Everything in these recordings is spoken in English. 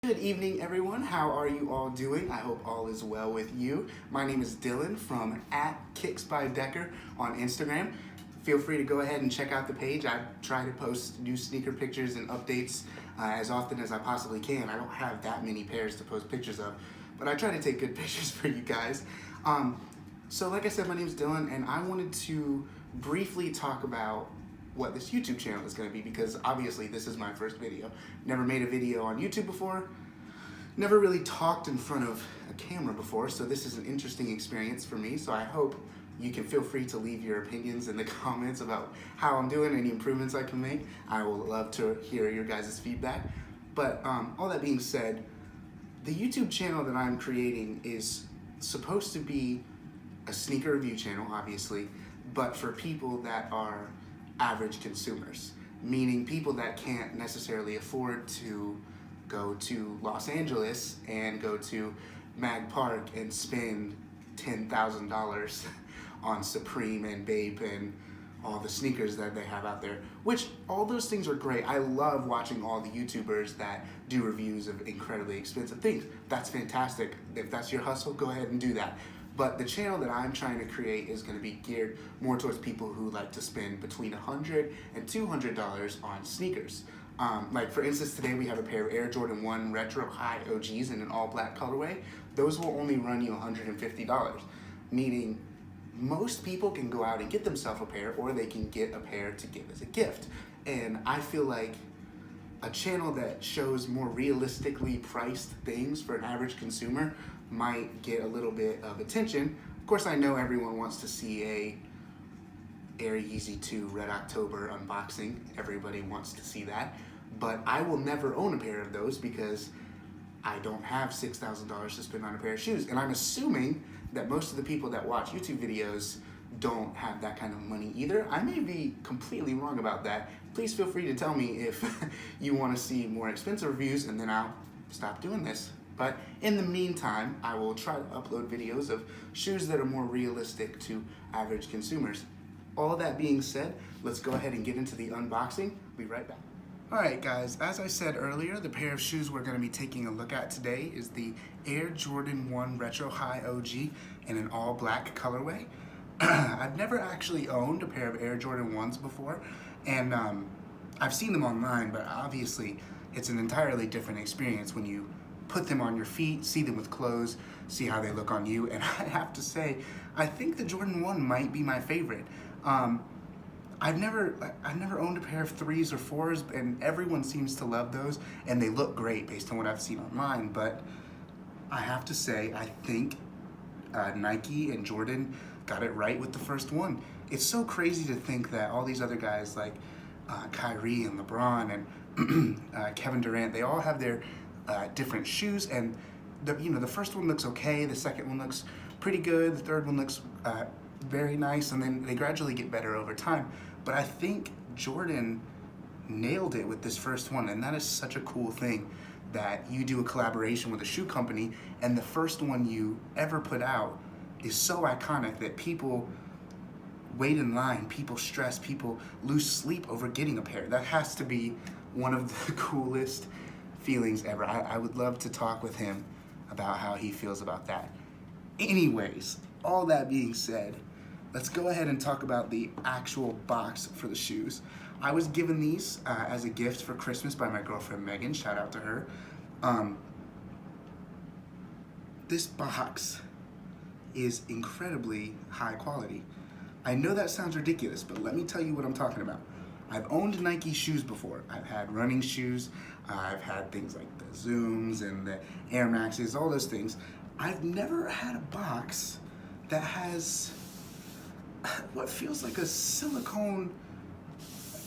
Good evening, everyone. How are you all doing? I hope all is well with you. My name is Dylan from @KicksByDecker on Instagram. Feel free to go ahead and check out the page. I try to post new sneaker pictures and updates as often as I possibly can. I don't have that many pairs to post pictures of, but I try to take good pictures for you guys. So like I said, my name is Dylan, and I wanted to briefly talk about what this YouTube channel is going to be, because obviously this is my first video. Never made a video on YouTube before, never really talked in front of a camera before, so this is an interesting experience for me. So I hope you can feel free to leave your opinions in the comments about how I'm doing, any improvements I can make. I will love to hear your guys' feedback. But all that being said, the YouTube channel that I'm creating is supposed to be a sneaker review channel, obviously, but for people that are average consumers, meaning people that can't necessarily afford to go to Los Angeles and go to Mag Park and spend $10,000 on Supreme and Bape and all the sneakers that they have out there, which all those things are great. I love watching all the YouTubers that do reviews of incredibly expensive things. That's fantastic. If that's your hustle, go ahead and do that. But the channel that I'm trying to create is going to be geared more towards people who like to spend between $100 and $200 on sneakers. Like for instance, today we have a pair of Air Jordan 1 Retro High OGs in an all black colorway. Those will only run you $150, meaning most people can go out and get themselves a pair, or they can get a pair to give as a gift. And I feel like a channel that shows more realistically priced things for an average consumer might get a little bit of attention. Of course, I know everyone wants to see a Air Yeezy 2 Red October unboxing. Everybody wants to see that. But I will never own a pair of those because I don't have $6,000 to spend on a pair of shoes. And I'm assuming that most of the people that watch YouTube videos don't have that kind of money either. I may be completely wrong about that. Please feel free to tell me if you want to see more expensive reviews, and then I'll stop doing this. But in the meantime, I will try to upload videos of shoes that are more realistic to average consumers. All that being said, let's go ahead and get into the unboxing. Be right back. Alright guys, as I said earlier, the pair of shoes we're going to be taking a look at today is the Air Jordan 1 Retro High OG in an all black colorway. I've never actually owned a pair of Air Jordan 1s before, and I've seen them online, but obviously it's an entirely different experience when you put them on your feet, see them with clothes, see how they look on you. And I have to say, I think the Jordan 1 might be my favorite. I've never owned a pair of 3s or 4s, and everyone seems to love those, and they look great based on what I've seen online. But I have to say, I think Nike and Jordan got it right with the first one. It's so crazy to think that all these other guys like Kyrie and LeBron and Kevin Durant, they all have their different shoes, and the first one looks okay, the second one looks pretty good, the third one looks very nice, and then they gradually get better over time. But I think Jordan nailed it with this first one, and that is such a cool thing, that you do a collaboration with a shoe company and the first one you ever put out is so iconic that people wait in line, people stress, people lose sleep over getting a pair. That has to be one of the coolest feelings ever. I would love to talk with him about how he feels about that. Anyways, all that being said, let's go ahead and talk about the actual box for the shoes. I was given these as a gift for Christmas by my girlfriend Megan, shout out to her. This box is incredibly high quality. I know that sounds ridiculous, but let me tell you what I'm talking about. I've owned Nike shoes before. I've had running shoes, I've had things like the Zooms and the Air Maxes, all those things. I've never had a box that has what feels like a silicone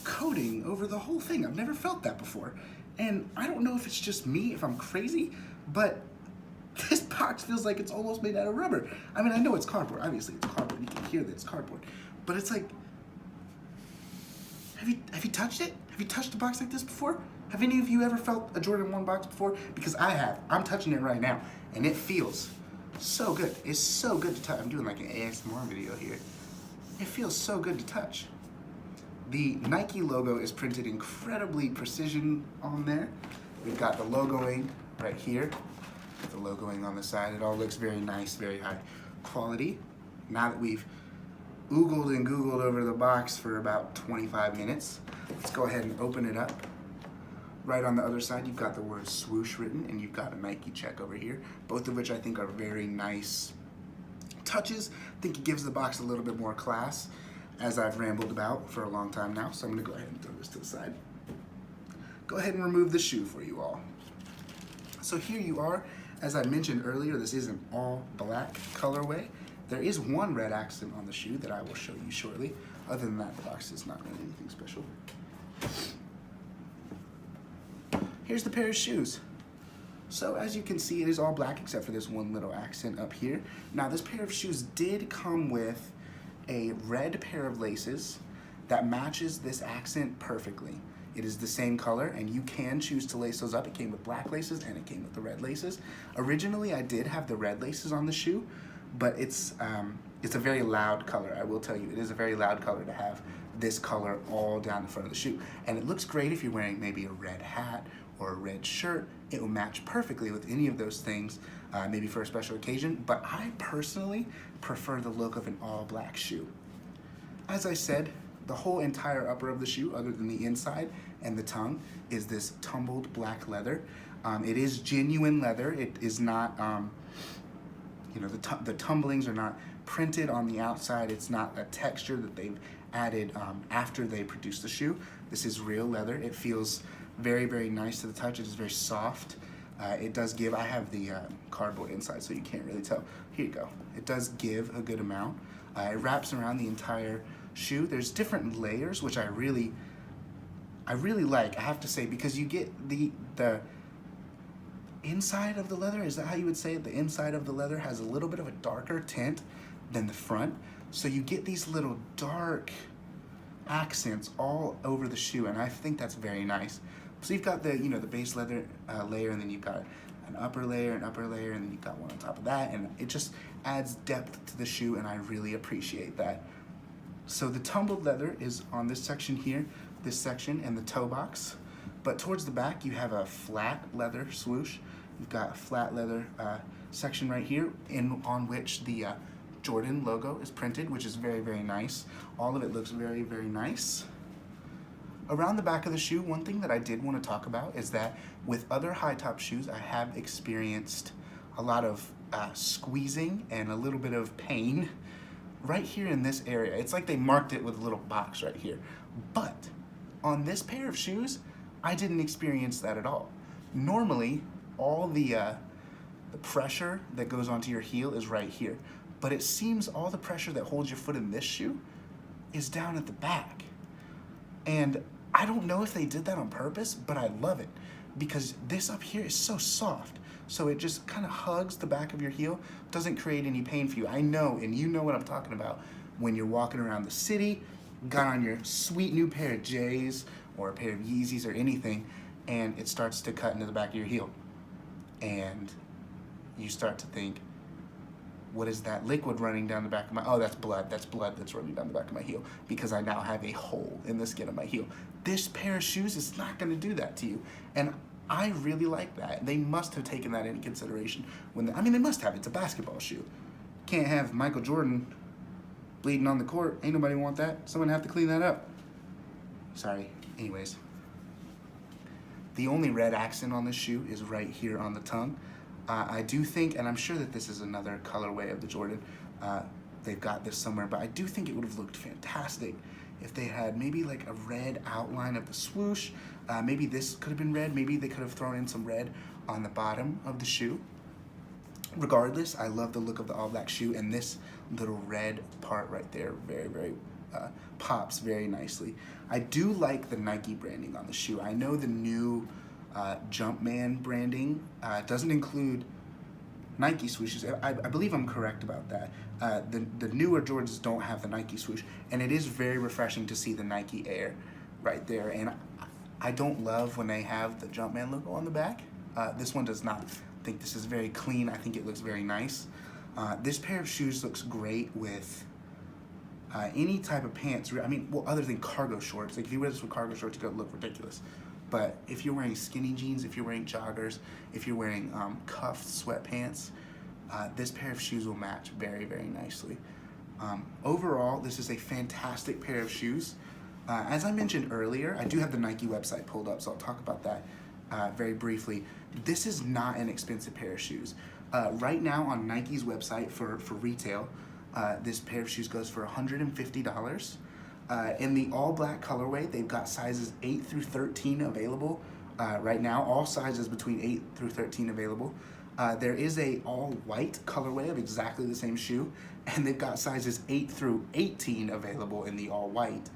coating over the whole thing. I've never felt that before. And I don't know if it's just me, if I'm crazy, but this box feels like it's almost made out of rubber. I mean, I know it's cardboard. Obviously, it's cardboard. You can hear that it's cardboard. But it's like, have you touched it? Have you touched a box like this before? Have any of you ever felt a Jordan 1 box before? Because I have. I'm touching it right now, and it feels so good. It's so good to touch. I'm doing like an ASMR video here. It feels so good to touch. The Nike logo is printed incredibly precision on there. We've got the logoing right here, with the logoing on the side. It all looks very nice, very high quality. Now that we've oogled and googled over the box for about 25 minutes, let's go ahead and open it up. Right on the other side, you've got the word swoosh written, and you've got a Nike check over here, both of which I think are very nice touches. I think it gives the box a little bit more class, as I've rambled about for a long time now. So I'm gonna go ahead and throw this to the side. Go ahead and remove the shoe for you all. So here you are. As I mentioned earlier, this is an all black colorway. There is one red accent on the shoe that I will show you shortly. Other than that, the box is not really anything special. Here's the pair of shoes. So as you can see, it is all black except for this one little accent up here. Now this pair of shoes did come with a red pair of laces that matches this accent perfectly. It is the same color, and you can choose to lace those up. It came with black laces and it came with the red laces. Originally, I did have the red laces on the shoe, but it's a very loud color. I will tell you, it is a very loud color to have this color all down the front of the shoe. And it looks great if you're wearing maybe a red hat or a red shirt. It will match perfectly with any of those things, maybe for a special occasion, but I personally prefer the look of an all black shoe. As I said, the whole entire upper of the shoe, other than the inside and the tongue, is this tumbled black leather. It is genuine leather. It is not, you know, the tumblings are not printed on the outside. It's not a texture that they've added after they produced the shoe. This is real leather. It feels very, very nice to the touch. It is very soft. It does give, I have the cardboard inside, so you can't really tell. Here you go. It does give a good amount. It wraps around the entire shoe. There's different layers, which I really like, I have to say, because you get the inside of the leather, is that how you would say it? The inside of the leather has a little bit of a darker tint than the front. So you get these little dark accents all over the shoe, and I think that's very nice. So you've got the, you know, the base leather layer, and then you've got an upper layer, and then you've got one on top of that, and it just adds depth to the shoe, and I really appreciate that. So the tumbled leather is on this section here, this section, and the toe box. But towards the back, you have a flat leather swoosh. You've got a flat leather section right here, on which the Jordan logo is printed, which is very, very nice. All of it looks very, very nice. Around the back of the shoe, one thing that I did want to talk about is that with other high top shoes, I have experienced a lot of squeezing and a little bit of pain right here in this area. It's like they marked it with a little box right here. But on this pair of shoes, I didn't experience that at all. Normally, all the pressure that goes onto your heel is right here. But it seems all the pressure that holds your foot in this shoe is down at the back. And I don't know if they did that on purpose, but I love it because this up here is so soft. So it just kind of hugs the back of your heel, doesn't create any pain for you. I know, and you know what I'm talking about. When you're walking around the city, got on your sweet new pair of J's or a pair of Yeezys or anything, and it starts to cut into the back of your heel. And you start to think, what is that liquid running down the back of my, oh, that's blood that's running down the back of my heel because I now have a hole in the skin of my heel. This pair of shoes is not gonna do that to you. And I really like that. They must have taken that into consideration when they must have. It's a basketball shoe. Can't have Michael Jordan bleeding on the court. Ain't nobody want that. Someone have to clean that up. Sorry. Anyways, the only red accent on this shoe is right here on the tongue. I do think, and I'm sure that this is another colorway of the Jordan, they've got this somewhere, but I do think it would have looked fantastic if they had maybe like a red outline of the swoosh. Maybe this could have been red. Maybe they could have thrown in some red on the bottom of the shoe. Regardless, I love the look of the all black shoe, and this little red part right there very, very pops very nicely. I do like the Nike branding on the shoe. I know the new Jumpman branding doesn't include Nike swooshes. I believe I'm correct about that. The newer Jordans don't have the Nike swoosh, and it is very refreshing to see the Nike Air right there. And I don't love when they have the Jumpman logo on the back. This one does not. I think this is very clean. I think it looks very nice. This pair of shoes looks great with any type of pants. I mean, well, other than cargo shorts. Like if you wear this with cargo shorts, it's gonna look ridiculous. But if you're wearing skinny jeans, if you're wearing joggers, if you're wearing cuffed sweatpants, this pair of shoes will match very, very nicely. Overall, this is a fantastic pair of shoes. As I mentioned earlier, I do have the Nike website pulled up, so I'll talk about that very briefly. This is not an expensive pair of shoes. Right now on Nike's website for retail, this pair of shoes goes for $150. In the all black colorway, they've got sizes 8 through 13 available right now. All sizes between 8 through 13 available. There is a all white colorway of exactly the same shoe, and they've got sizes 8 through 18 available in the all white.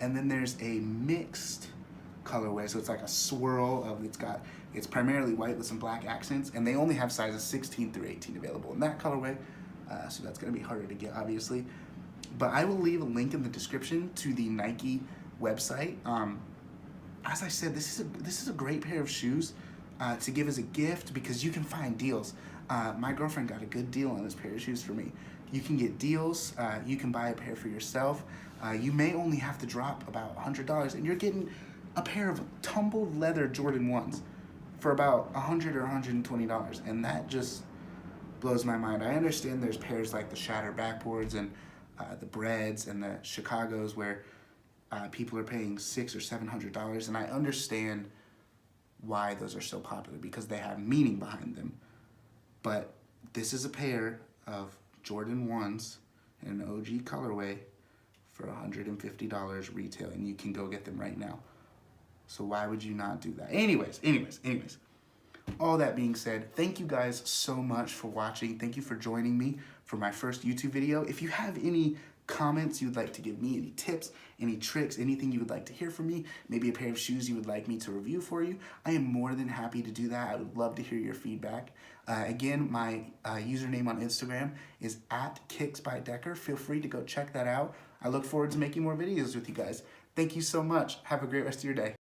And then there's a mixed colorway, so it's like a swirl of, it's primarily white with some black accents, and they only have sizes 16 through 18 available in that colorway, so that's gonna be harder to get, obviously. But I will leave a link in the description to the Nike website. As I said, this is a great pair of shoes to give as a gift because you can find deals. My girlfriend got a good deal on this pair of shoes for me. You can get deals, you can buy a pair for yourself. You may only have to drop about $100 and you're getting a pair of tumbled leather Jordan 1s for about $100 or $120. And that just blows my mind. I understand there's pairs like the Shatter backboards and the Breads and the Chicagos where people are paying $600 or $700, and I understand why those are so popular because they have meaning behind them. But this is a pair of Jordan 1s in an OG colorway for $150 retail, and you can go get them right now. So why would you not do that? Anyways. All that being said, thank you guys so much for watching. Thank you for joining me for my first YouTube video. If you have any comments you would like to give me, any tips, any tricks, anything you would like to hear from me, maybe a pair of shoes you would like me to review for you, I am more than happy to do that. I would love to hear your feedback. Again, my username on Instagram is @KicksByDecker. Feel free to go check that out. I look forward to making more videos with you guys. Thank you so much. Have a great rest of your day.